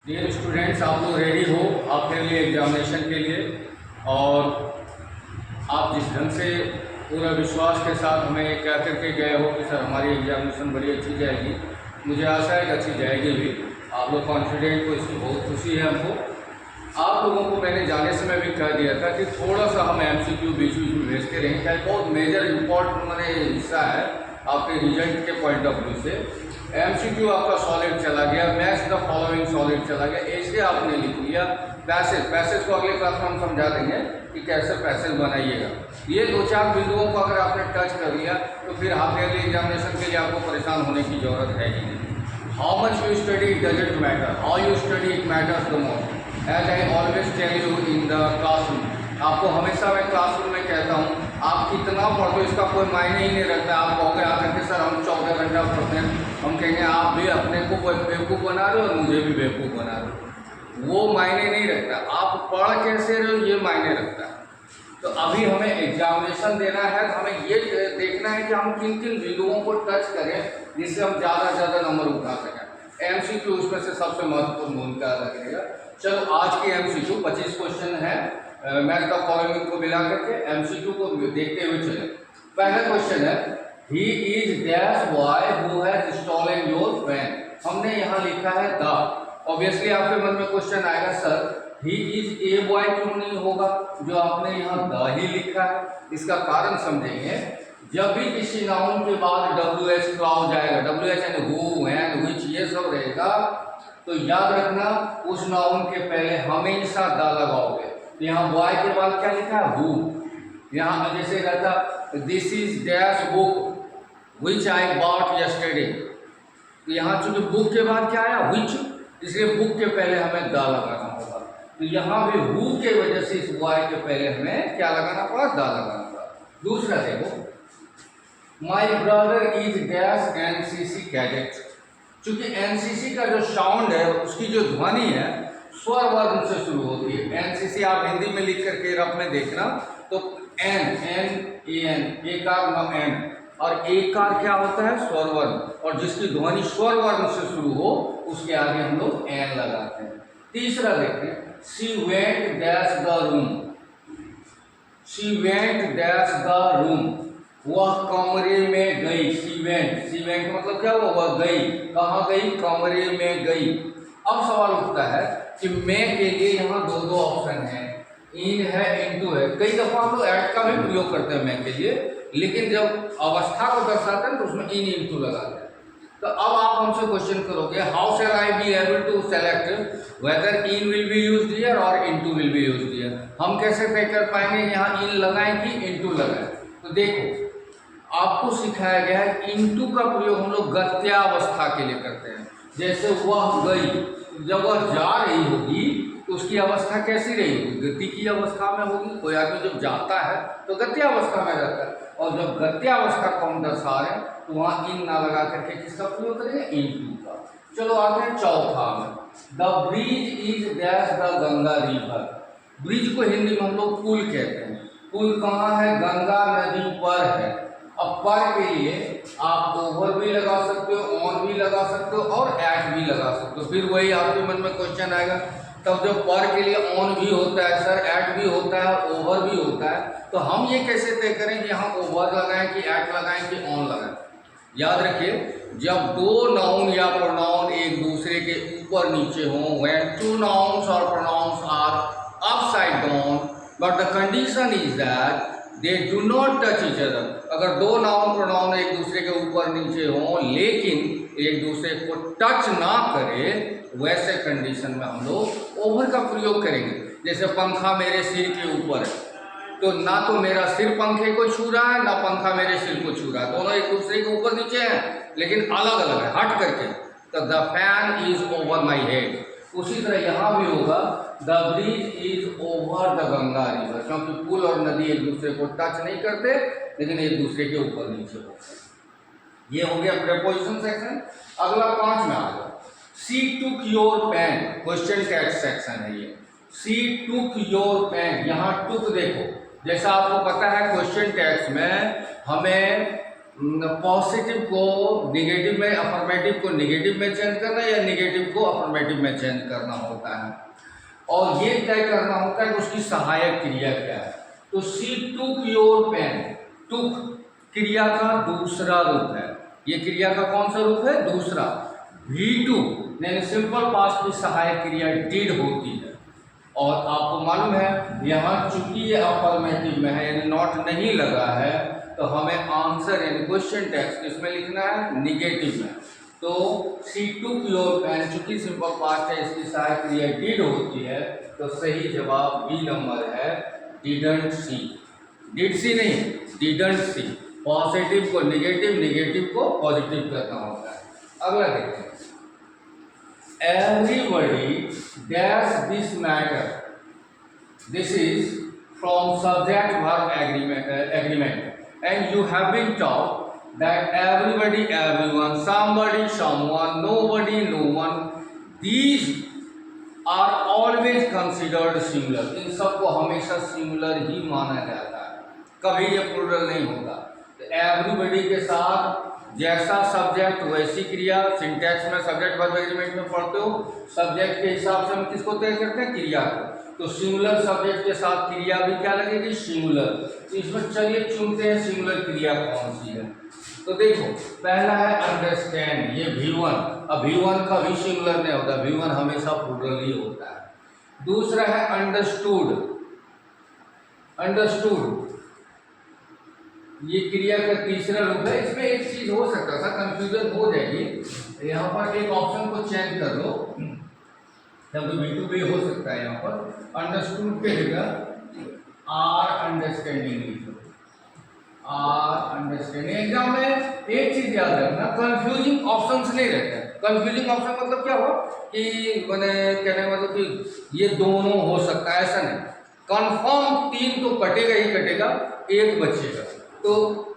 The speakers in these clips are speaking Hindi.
डियर स्टूडेंट्स, आप लोग रेडी हो आपके लिए एग्जामिनेशन के लिए। और आप जिस ढंग से पूरा विश्वास के साथ हमें कह करके गए हो कि सर हमारी एग्जामिनेशन बड़ी अच्छी जाएगी, मुझे आशा है कि अच्छी जाएगी भी। आप लोग कॉन्फिडेंट हो, इसकी बहुत खुशी है हमको। आप लोगों को मैंने जाने समय भी कह दिया था कि थोड़ा सा हम MCQ बीच बीच में भेजते रहें, क्या बहुत मेजर इम्पोर्टेंट मैंने हिस्सा है आपके रिजल्ट के पॉइंट ऑफ व्यू से। MCQ आपका सॉलिड चला गया, मैच द फॉलोइंग सॉलिड चला गया, ऐसे आपने लिख लिया। पैसेज को अगले क्लास में हम समझा देंगे कि कैसे पैसेज बनाइएगा। ये दो चार बिंदुओं को अगर आपने टच कर लिया तो फिर हाफ ईयरली एग्जामिनेशन के लिए आपको परेशान होने की जरूरत है ही नहीं। How much you study it doesn't matter, how you study it matters the most. As I always tell you in the classroom, आपको हमेशा मैं क्लासरूम में कहता हूँ, आप कितना पढ़ते हो इसका कोई मायने ही नहीं रखता। आप कहोगे आकर के सर हम 14 घंटा पढ़ते हैं, हम कहेंगे आप भी अपने को बेवकूफ़ बना रहे हो और मुझे भी बेवकूफ़ बना रहे हो। वो मायने नहीं रखता, आप पढ़ कैसे रहे हो ये मायने रखता है। तो अभी हमें एग्जामिनेशन देना है, तो हमें ये देखना है कि हम किन किन बिंदुओं को टच करें जिससे हम ज़्यादा से ज़्यादा नंबर उठा सकें। MCQ उसमें से सबसे महत्वपूर्ण भूमिका अदा करेगा। चलो आज की MCQ 25 क्वेश्चन है, मैच द फॉलोइंग को मिला करके MCQ को देखते हुए चले। पहला क्वेश्चन है, he is dash boy who has stolen your pen. हमने यहाँ लिखा है द। ऑब्वियसली आपके मन में क्वेश्चन आएगा sir he is a boy क्यों नहीं होगा, जो आपने यहाँ द ही लिखा है। इसका कारण समझेंगे, जब भी किसी नाउन के बाद WH क्लॉज जाएगा, WH यानी हु, व्हेन, व्हिच, ये सब रहेगा, तो याद रखना उस नाउन के पहले हमेशा द लगाओगे। यहाँ बॉय के बाद क्या लिखा है, हु। यहाँ जैसे रहता this is dash book which I bought yesterday, तो यहाँ चूंकि बुक के बाद क्या आया, विच, इसलिए बुक के पहले हमें द लगाना होगा। तो यहाँ भी हु के वजह से इस बॉय के पहले हमें क्या लगाना पड़ा, द लगाना पड़ा। दूसरा देखो, my brother is dash NCC cadet. चूंकि NCC का जो साउंड है, उसकी जो ध्वनि है स्वर वर्ण से शुरू होती है। NCC आप हिंदी में लिख करके रफ में देखना तो N एकार एन, और एकार क्या होता है, स्वर वर्ण, और जिसकी ध्वनि स्वर वर्ण से शुरू हो उसके आगे हम लोग एन लगाते हैं। तीसरा देखें, she went dash the room, she went dash the room, वह कमरे में गई। शी वेंट मतलब क्या हुआ, वह गई। कहाँ गई, कमरे में गई। अब सवाल उठता है कि मैं के लिए यहाँ दो ऑप्शन है, इन है, इनटू है। कई दफा हम लोग ऐड का भी प्रयोग करते हैं मैं के लिए, लेकिन जब अवस्था को दर्शाते हैं तो उसमें इन इनटू लगाते हैं। तो अब आप हमसे क्वेश्चन करोगे, how shall I be able to select whether in will be used here और into will be used here. हम कैसे तय कर पाएंगे यहाँ इन लगाएं कि इनटू लगाएं। तो देखो, आपको सिखाया गया है इनटू का प्रयोग हम लोग गत्यावस्था के लिए करते हैं। जैसे वह गई, जब वह जा रही होगी तो उसकी अवस्था कैसी रहेगी, गति की अवस्था में होगी। कोई आदमी जब जाता है तो गत्यावस्था में रहता है, और जब गत्यावस्था को हम दर्शा रहे हैं तो वहाँ इन ना लगा करके किसका प्रयोग करेंगे, इनटू का। चलो आते हैं चौथा में, the bridge is dash the Ganga river. Bridge को हिंदी में हम लोग पुल कहते हैं। पुल कहाँ है, गंगा नदी पर है। अब पर के लिए आप ओवर भी लगा सकते हो, ऑन भी लगा सकते हो और एट भी लगा सकते हो। फिर वही आपके मन में क्वेश्चन आएगा, तब जब पर के लिए ऑन भी होता है सर, एट भी होता है, ओवर भी होता है, तो हम ये कैसे तय करें कि हम ओवर लगाएं कि एट लगाएं कि ऑन लगाएं। याद रखिए, जब दो नाउन या प्रोनाउन एक दूसरे के ऊपर नीचे हों, व्हेन टू नाउन्स और pronouns are upside down but the condition is that they do not touch each other. अगर दो नाउन प्रोनाउन एक दूसरे के ऊपर नीचे हों लेकिन एक दूसरे को टच ना करे, वैसे कंडीशन में हम लोग ओवर का प्रयोग करेंगे। जैसे पंखा मेरे सिर के ऊपर है, तो ना तो मेरा सिर पंखे को छू रहा है, ना पंखा मेरे सिर को छू रहा है, दोनों एक दूसरे के ऊपर नीचे हैं लेकिन अलग अलग है, हट करके। तो the fan is over my head. उसी तरह यहाँ भी होगा, the bridge is over the Ganga river, क्योंकि पुल और नदी एक दूसरे को टच नहीं करते लेकिन एक दूसरे के ऊपर नीचे होते हैं। ये हो गया प्रीपोजिशन सेक्शन। अगला 5 में आ गया, see took your pen. Question text section है ये। सी टुक योर पेन, यहाँ टुक देखो, जैसा आपको पता है क्वेश्चन टेक्स्ट में हमें पॉजिटिव को निगेटिव में, अफर्मेटिव को निगेटिव में चेंज करना या निगेटिव को अफर्मेटिव में चेंज करना होता है, और ये तय करना होता है कि उसकी सहायक क्रिया क्या है। तो सी टुक योर पेन, टुक क्रिया का दूसरा रूप है, ये क्रिया का कौन सा रूप है? दूसरा। V2 यानी सिंपल पास्ट की सहायक क्रिया डिड होती है, और आपको मालूम है यहाँ चूंकि ये अफर्मेटिव में है यानी नॉट नहीं लगा है, तो हमें आंसर यानी क्वेश्चन टेक्स्ट किसमें लिखना है? निगेटिव में। तो सी टुक योर पेन चूंकि सिंपल पास्ट है, इसकी सहायक क्रिया डिड होती है, तो सही जवाब बी नंबर है, डिडंट सी। डिड सी नहीं, डिडंट सी। पॉजिटिव को निगेटिव, निगेटिव को पॉजिटिव करना होता है। अगला देखते हैं, everybody dash this matter, this is from subject verb agreement and you have been taught that everybody, everyone, somebody, someone, nobody, no one, these are always considered similar। इन सबको हमेशा सिमिलर ही माना जाता है, कभी ये प्लूरल नहीं होता। तो एवरीबडी के साथ जैसा सब्जेक्ट वैसी क्रिया, सिंटैक्स में सब्जेक्ट वर्ब एग्रीमेंट में पढ़ते हो, सब्जेक्ट के हिसाब से हम किसको तय करते हैं? क्रिया को। तो सिंगुलर सब्जेक्ट के साथ क्रिया भी क्या लगेगी? सिंगुलर। तो इसमें चलिए चुनते हैं सिंगुलर क्रिया कौन सी है। तो देखो, पहला है अंडरस्टैंड, ये V1। अब V1 का भी सिंगुलर नहीं होता, V1 हमेशा प्लूरल ही होता है। दूसरा है अंडरस्टूड, अंडरस्टूड ये क्रिया का तीसरा रूप है। इसमें एक चीज हो सकता था, कंफ्यूजन हो जाएगी। यहाँ पर एक ऑप्शन को चेंज कर लो, क्योंकि V2 भी हो सकता है। यहाँ पर अंडरस्टूड के जगह आर अंडरस्टैंडिंग लिखो, आर अंडरस्टैंडिंग। एग्जाम में एक चीज याद रखना, कंफ्यूजिंग ऑप्शंस नहीं रहते। कंफ्यूजिंग ऑप्शन मतलब क्या हुआ कि मैंने कहने मतलब कि ये दोनों हो सकता है, ऐसा नहीं। कंफर्म 3 तो कटेगा ही कटेगा, एक बचेगा। तो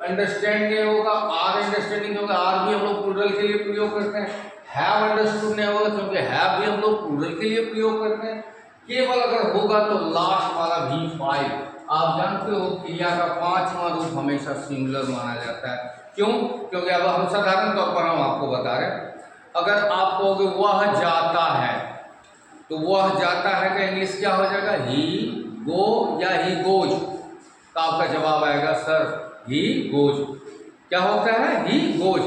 अंडरस्टैंड नहीं होगा, आर अंडरस्टैंडिंग नहीं होगा, आर भी हम लोग प्लूरल के लिए प्रयोग करते हैं। हैव अंडरस्टूड नहीं होगा, क्योंकि हैव भी हम लोग प्लूरल के लिए प्रयोग करते हैं। केवल अगर होगा तो लास्ट वाला V5। आप जानते हो क्रिया का 5वां रूप हमेशा सिंगुलर माना जाता है। क्यों? क्योंकि अब हम साधारण तौर पर हम आपको बता रहे हैं, अगर आप कहोगे वह जाता है, तो वह जाता है का इंग्लिश क्या हो जाएगा? ही गो या ही गोज। तो आपका जवाब आएगा सर ही गोज। क्या होता है? He goes.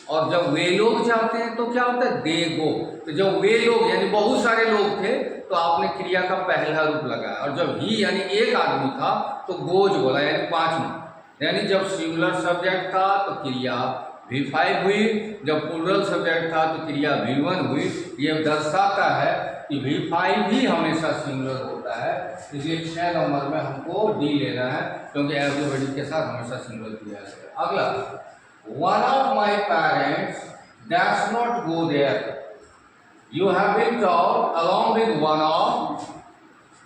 और जब वे लोग जाते हैं तो क्या होता है? दे गो। तो जब वे लोग यानी बहुत सारे लोग थे तो आपने क्रिया का पहला रूप लगाया, और जब ही यानी एक आदमी था तो गोज बोला यानी 5वां। यानी जब सिंगुलर सब्जेक्ट था तो क्रिया V5 हुई, जब प्लूरल सब्जेक्ट था तो क्रिया V1 हुई। ये दर्शाता है कि V5 भी हमेशा सिंगुलर होता है, इसलिए 6 नंबर में हमको D लेना है, क्योंकि एवरीबॉडी के साथ हमेशा सिंगुलर किया जाएगा। अगला, one of my parents dash not go there, you have been taught along with one of,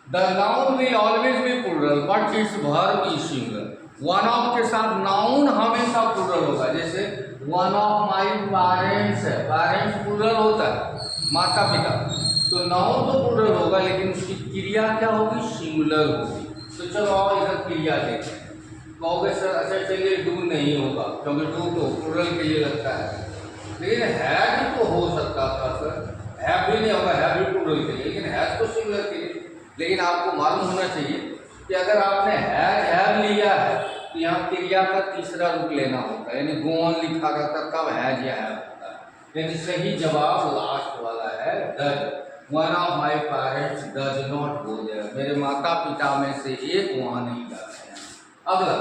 the noun will always be plural but its verb is singular. One of के साथ नाउन हमेशा प्लूरल होगा, जैसे वन ऑफ माई पेरेंट्स है, पेरेंट्स प्लूरल होता है, माता पिता, तो नाउन तो प्लूरल होगा लेकिन उसकी क्रिया क्या होगी? सिंगुलर होगी। तो चलो आओ इधर क्रिया देखते हैं। कहोगे सर अच्छा चलिए डू नहीं होगा, क्योंकि डू तो प्लूरल के लिए लगता है, लेकिन है भी तो हो सकता था सर, है भी नहीं होगा, है भी प्लूरल के लिए, लेकिन है तो सिंगुलर के लिए। लेकिन आपको मालूम होना चाहिए कि अगर आपने हैव लिया है तो यहाँ क्रिया का तीसरा रूप लेना होता है, यानी गो ऑन लिखा रहता तब हैज या हैव होता है। लेकिन सही जवाब लास्ट वाला है, does. One of my parents does not go there, मेरे माता पिता में से एक वहाँ नहीं जाते हैं। अगला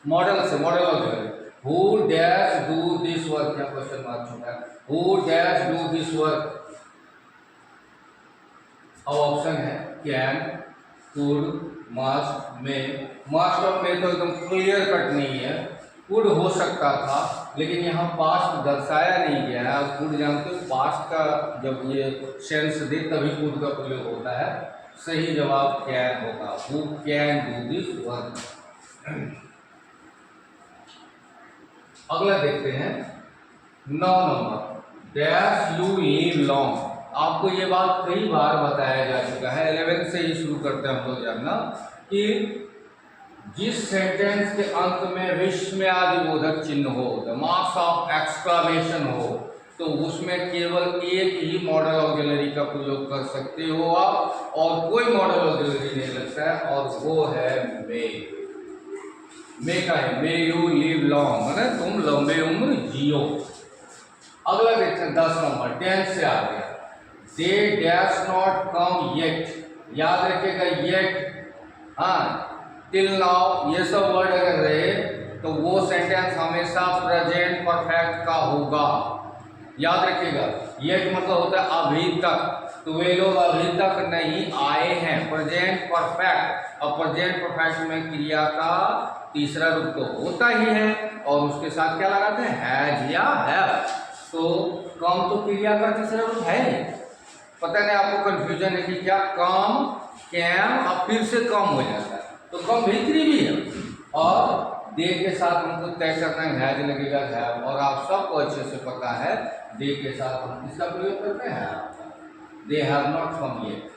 मॉडल से, model of who dash do this work, क्या क्वेश्चन मार्क चुका है, who dash do this work. अब ऑप्शन है can, could, must, may. Must और मे तो एकदम क्लियर कट नहीं है, कुड हो सकता था लेकिन यहाँ पास्ट दर्शाया नहीं गया है। आप कुड जानते हो पास्ट का जब ये सेंस दे तभी कुड का प्रयोग होता है। सही जवाब कैन होगा, who can do this work. अगला देखते हैं 9 number, dash you live long. आपको ये बात कई बार बताया जा चुका है, 11th से ही शुरू करते हैं हम लोग जानना कि जिस सेंटेंस के अंत में विस्मयादिबोधक चिन्ह हो, द मार्क्स ऑफ एक्सक्लामेशन हो, तो उसमें केवल एक ही मॉडल ऑक्सिलरी का प्रयोग कर सकते हो आप, और कोई मॉडल ऑक्सिलरी नहीं लगता है, और वो है मे। मे का है मे यू लिव लॉन्ग, माने तुम लंबे उम्र जियो। अगला देखते हैं 10 नंबर, 10 से आ गया। They dash not come yet, याद रखिएगा येट, हाँ, टिल नाउ, ये सब वर्ड अगर रहे तो वो सेंटेंस हमेशा प्रेजेंट परफेक्ट का होगा। याद रखिएगा, येट मतलब होता है अभी तक, तो वे लोग अभी तक नहीं आए हैं, प्रेजेंट परफेक्ट। और प्रेजेंट परफेक्ट में क्रिया का तीसरा रूप तो होता ही है, और उसके साथ क्या लगाते हैं, हैज या हैव। तो कम तो क्रिया का तीसरा रूप है नहीं। पता नहीं आपको कंफ्यूजन है कि क्या कम, कैम और फिर से कम हो जाता है, तो कम भीतरी भी है, और दे के साथ हमको तय करना है, हैज लगेगा हैव, और आप सबको अच्छे से पता है दे के साथ हम किसका प्रयोग करते हैं, they have not come yet.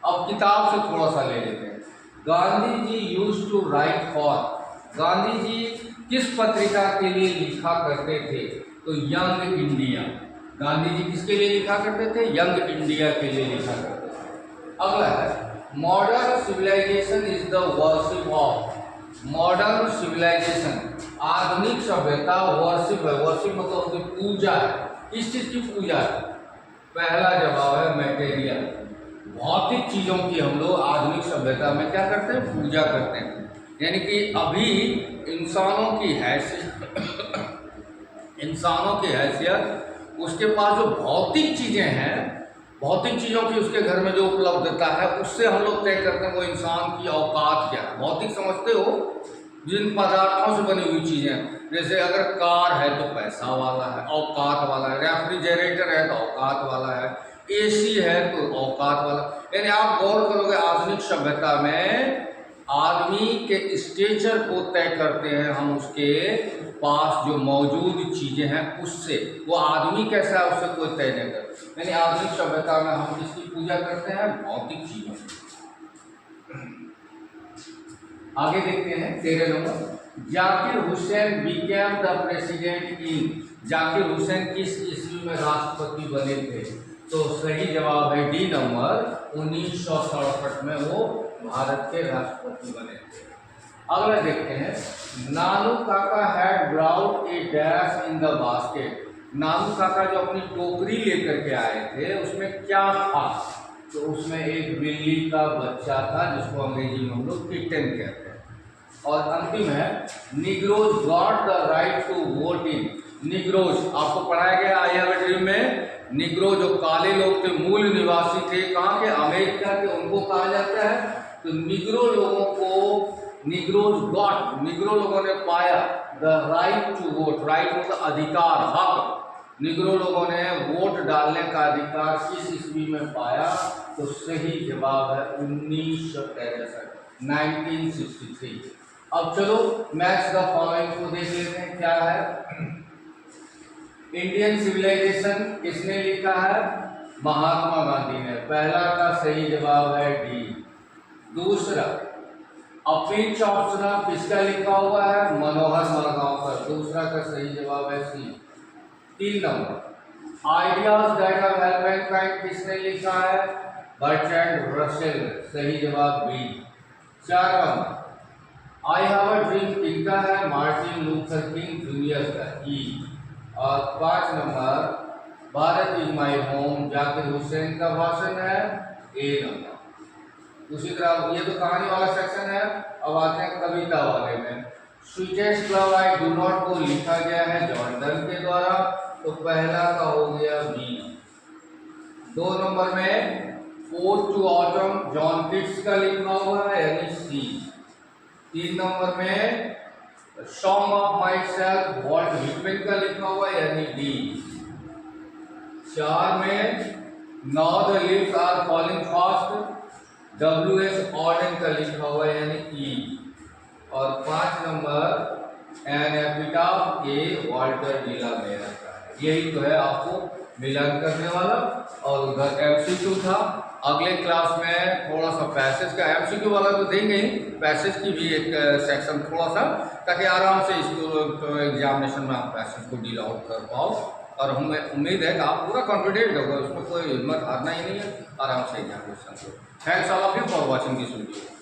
अब किताब से थोड़ा सा ले लेते हैं। Gandhi ji used to write for, Gandhi ji किस पत्रिका के लिए लिखा करते थे, तो यंग इंडिया। गांधी जी किसके लिए लिखा करते थे, यंग इंडिया के लिए लिखा करते थे। अगला है modern civilisation is the worship of, modern civilisation आधुनिक सभ्यता वर्शिप है, वर्शिप मतलब उसकी पूजा है, इस चीज की पूजा है। पहला जवाब है मटेरियल, भौतिक चीजों की हम लोग आधुनिक सभ्यता में क्या करते हैं, पूजा करते हैं। यानी कि अभी इंसानों की हैसियत उसके पास जो भौतिक चीजें हैं, भौतिक चीजों की उसके घर में जो उपलब्धता है, उससे हम लोग तय करते हैं वो इंसान की औकात क्या है। भौतिक समझते हो, जिन पदार्थों से बनी हुई चीजें, जैसे अगर कार है तो पैसा वाला है, औकात वाला है, रेफ्रिजरेटर है तो औकात वाला है, एसी है तो औकात वाला। यानी आप गौर करोगे आधुनिक सभ्यता में आदमी के स्टेचर को तय करते हैं हम उसके पास जो मौजूद चीजें हैं उससे, वो आदमी कैसा है उससे कोई तय नहीं करता। यानी आधुनिक सभ्यता में हम किसकी पूजा करते हैं, भौतिक चीजों की। आगे देखते हैं 13 नंबर, Zakir Hussain became the president in, Zakir Hussain किस ईस्वी में राष्ट्रपति बने थे, तो सही जवाब है डी नंबर, 1967 में वो भारत के राष्ट्रपति बने थे। अगला देखते हैं, Nanu Kaka had brought a dash in the basket, Nanu Kaka जो अपनी टोकरी लेकर के आए थे उसमें क्या था, तो उसमें एक बिल्ली का बच्चा था जिसको अंग्रेजी में हम लोग किटन कहते हैं। और अंतिम है negroes got the right to vote in, negroes आपको पढ़ाया गया आई हैव अ ड्रीम में, निग्रो जो काले लोग थे, मूल निवासी थे, कहाँ के, अमेरिका के, उनको कहा जाता है। तो निग्रो लोगों को निग्रोज गॉट, निग्रो लोगों ने पाया the right to vote, right मतलब अधिकार, हक, निग्रो लोगों ने वोट डालने का अधिकार किस ईस्वी में पाया, तो सही जवाब है 1963, 1963। अब चलो मैच द फॉलोइंग को देख लेते हैं क्या है। इंडियन सिविलाइजेशन किसने लिखा है, महात्मा गांधी ने, पहला का सही जवाब है डी। दूसरा अपिंच ऑप्शनल किसका लिखा हुआ है, मनोहर मालगांवकर, दूसरा का सही जवाब है C. 3 number ideas that are help mankind किसने लिखा है, बर्ट्रैंड रसेल, सही जवाब B. 4 number I have a dream किसका है, मार्टिन लूथर किंग जूनियर का, ई। और 5 number Bharat is my home, Zakir Hussain का भाषण है, ए नंबर। उसी तरह ये तो कहानी वाला सेक्शन है, अब आते हैं कविता वाले में। Sweetest love I do not को लिखा गया है जॉर्डन के द्वारा, तो पहला का हो गया बी। 2 नंबर में ode to autumn John Keats का लिखा हुआ है यानी सी। 3 नंबर में song of myself Walt Whitman का लिखा हुआ है यानी डी। 4 में now the leaves are falling fast W.S. Auden का लिखा हुआ है यानी ई। और 5 नंबर एन एपिटाफ के वाल्टर डिला मेरा का है। यही तो है आपको मिलान करने वाला, और उधर MCQ था। अगले क्लास में थोड़ा सा पैसेज का, MCQ वाला तो देंगे ही, पैसेज की भी एक सेक्शन थोड़ा सा, ताकि आराम से इसको एग्जामिनेशन में आप पैसेज को डील आउट कर पाओ। और हमें उम्मीद है कि आप पूरा कॉन्फिडेंट होगा, उसमें कोई हिम्मत हारना ही नहीं है, आराम से एग्जामिनेशन को। Thanks all of you for watching this video.